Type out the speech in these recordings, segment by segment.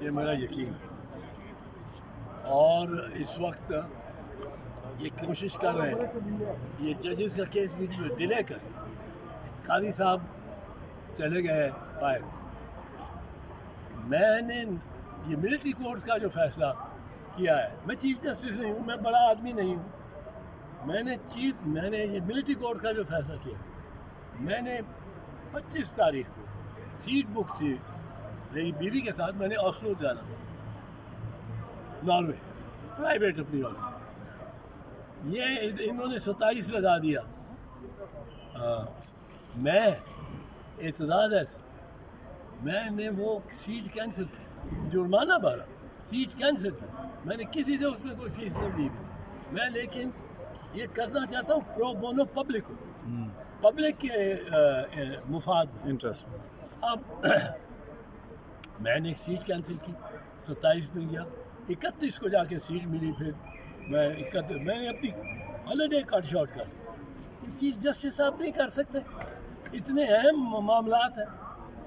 یہ میرا یقین ہے. اور اس وقت یہ کوشش کر رہے ہیں یہ ججز کا کیس بھی ڈیلے کر. قاضی صاحب چلے گئے باہر. میں نے یہ ملٹری کورٹ کا جو فیصلہ کیا ہے، میں چیف جسٹس نہیں ہوں، میں بڑا آدمی نہیں ہوں. میں نے یہ ملٹری کورٹ کا جو فیصلہ کیا، میں نے 25 تاریخ کو سیٹ بک تھی میری بیوی کے ساتھ. میں نے آسلو جانا تھا، ناروے، پرائیویٹ اپنی آسلو. یہ انہوں نے 27 لگا دیا. میں اعتراض ایسا، میں نے وہ سیٹ کینسل کی، جرمانہ بھرا، سیٹ کینسل کی. میں نے کسی سے اس میں کوئی فیس نہیں دی. میں لیکن یہ کرنا چاہتا ہوں پرو بونو پبلک کو، پبلک کے مفاد انٹرسٹ. اب میں نے سیٹ کینسل کی، 27 میں گیا، 31 کو جا کے سیٹ ملی. پھر میں نے اپنی ہالیڈے کٹ شارٹ کر لی. چیف جسٹس صاحب نہیں کر سکتے، اتنے اہم معاملات ہیں،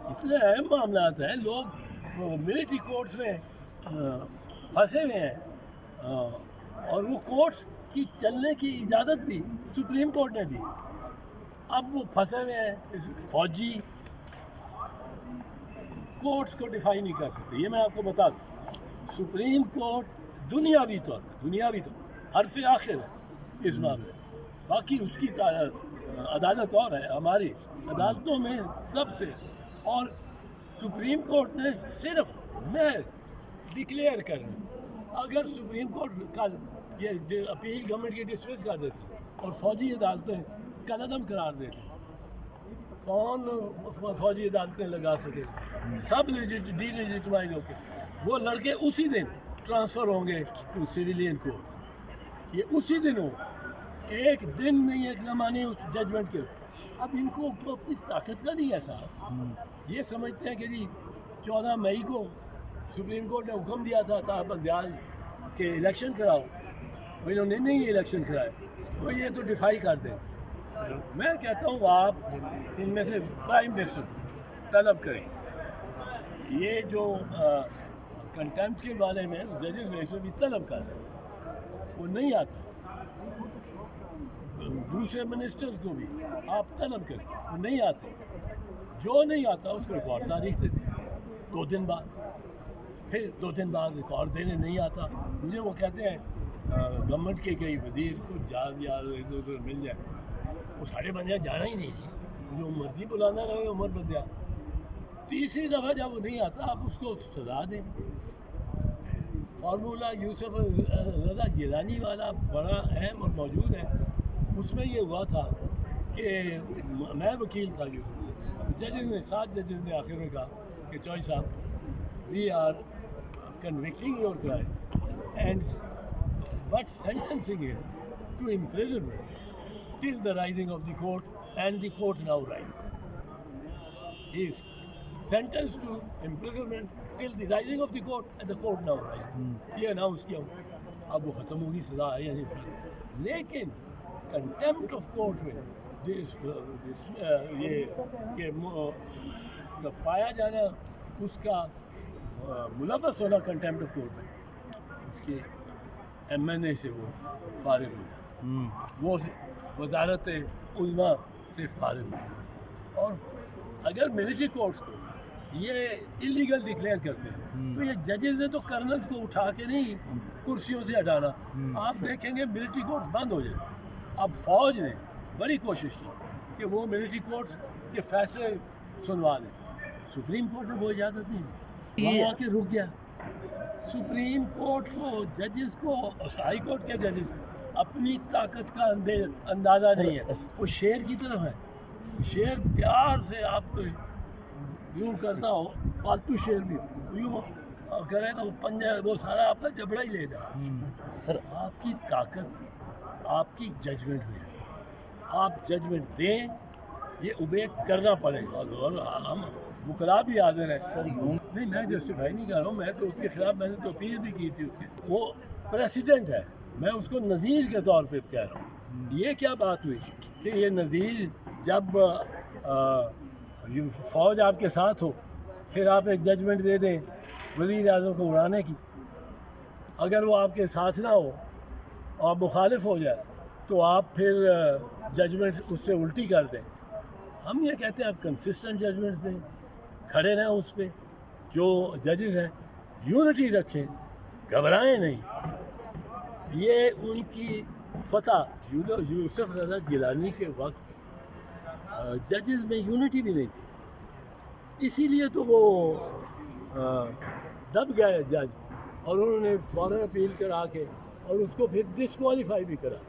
اتنے اہم معاملات ہیں. لوگ ملٹری کورٹس میں پھنسے ہوئے ہیں، اور وہ کورٹس کی چلنے کی اجازت بھی سپریم کورٹ نے دی. اب وہ پھنسے ہوئے ہیں. فوجی کورٹس کو ڈیفائی نہیں کر سکتے. یہ میں آپ کو بتا دوں، سپریم کورٹ دنیاوی طور حرف آخر ہے اس معاملے. باقی اس کی عدالت اور ہے، ہماری عدالتوں میں سب سے. اور سپریم کورٹ نے صرف میں ڈکلیئر کرنا، اگر سپریم کورٹ کل یہ اپیل گورنمنٹ کی ڈسمس کر دیتی اور فوجی عدالتیں کالعدم قرار دیتی، کون فوجی عدالتیں لگا سکے؟ سب ڈی لیجیٹمائز ہو کے وہ لڑکے اسی دن ٹرانسفر ہوں گے ٹو سویلین کورٹ. یہ اسی دن ہو، ایک دن نہیں، ایک لمحہ نہیں اس ججمنٹ کے. اب ان کو اپنی طاقت کا نہیں احساس. یہ سمجھتے ہیں کہ جی 14 مئی کو سپریم کورٹ نے حکم دیا تھا بندیال کہ الیکشن کراؤ، انہوں نے نہیں الیکشن کرائے، وہ یہ تو ڈیفائی کر دیں. میں کہتا ہوں آپ ان میں سے پرائم منسٹر طلب کریں. یہ جو کنٹمپٹ کے بارے میں ججز میں بھی طلب کر رہے ہیں، وہ نہیں آتا. دوسرے منسٹرز کو بھی آپ طلب کریں، وہ نہیں آتے. جو نہیں آتا اس کو ریکارڈ تاریخ دیتے 2 دن بعد، پھر 2 دن بعد ریکارڈ دینے نہیں آتا. مجھے وہ کہتے ہیں گورنمنٹ کے کئی وزیر کو ادھر ادھر مل جائے، وہ سارے بندے جانا ہی نہیں، جو مرضی بلانا رہے عمر بندیا. تیسری دفعہ جب وہ نہیں آتا آپ اس کو سزا دیں. فارمولہ یوسف رضا گیلانی والا بڑا اہم اور موجود ہے. اس میں یہ ہوا تھا کہ میں وکیل تھا. ججز نے 7 ججز نے آخر میں کہا کہ چوئی صاحب we are convicting your crime and but sentencing him to imprisonment till the rising of the court, and the court now rise. He is sentenced to imprisonment till the rising of the court, and the court now rise. یہ announce کیا. اب وہ ختم ہوگی، سزا ہے یا نہیں. لیکن کنٹمپٹ آف کورٹ میں یہ پایا جانا، اس کا ملوث ہونا کنٹمپٹ آف کورٹ میں، اس کے MNA سے وہ فارغ ہو جائے، وہ وزارت عظمیٰ سے فارغ ہو جائے. اور اگر ملٹری کورٹس کو یہ انلیگل ڈکلیئر کرتے ہیں تو یہ ججز نے تو کرنلز کو اٹھا کے نہیں کرسیوں سے ہٹانا. آپ دیکھیں گے ملٹری کورٹس بند ہو جائے. اب فوج نے بڑی کوشش کی کہ وہ ملٹری کورٹس کے فیصلے سنوا لیں. سپریم کورٹ نے وہ اجازت نہیں دی، وہ آ کے رک گیا. سپریم کورٹ کو، ججز کو، ہائی کورٹ کے ججز کو اپنی طاقت کا اندازہ نہیں ہے. وہ شیر کی طرف ہے. شیر پیار سے آپ کو یوں کرتا ہو، پالتو شیر بھی یوں کرے تو پنجہ وہ سارا آپ کا جبڑا ہی لے جائے. سر آپ کی طاقت آپ کی ججمنٹ میں ہے. آپ ججمنٹ دیں، یہ اوبے کرنا پڑے گا. اور ہم وکلا بھی حاضر ہیں. سر نہیں، میں جسٹیفائی نہیں کر رہا ہوں، میں تو اس کے خلاف میں نے تو اپیل بھی کی تھی. اس کے وہ پریسیڈنٹ ہے، میں اس کو نظیر کے طور پہ کہہ رہا ہوں. یہ کیا بات ہوئی کہ یہ نظیر جب فوج آپ کے ساتھ ہو، پھر آپ ایک ججمنٹ دے دیں وزیر اعظم کو اڑانے کی. اگر وہ آپ کے ساتھ نہ ہو اور مخالف ہو جائے تو آپ پھر ججمنٹ اس سے الٹی کر دیں. ہم یہ کہتے ہیں آپ کنسسٹنٹ ججمنٹس دیں, کھڑے رہیں اس پہ. جو ججز ہیں یونٹی رکھیں, گھبرائیں نہیں. یہ ان کی فتح یوسف رضا گیلانی کے وقت ججز میں یونٹی بھی نہیں تھی, اسی لیے تو وہ دب گئے جج, اور انہوں نے فوراً اپیل کرا کے اور اس کو پھر ڈسکوالیفائی بھی کرا.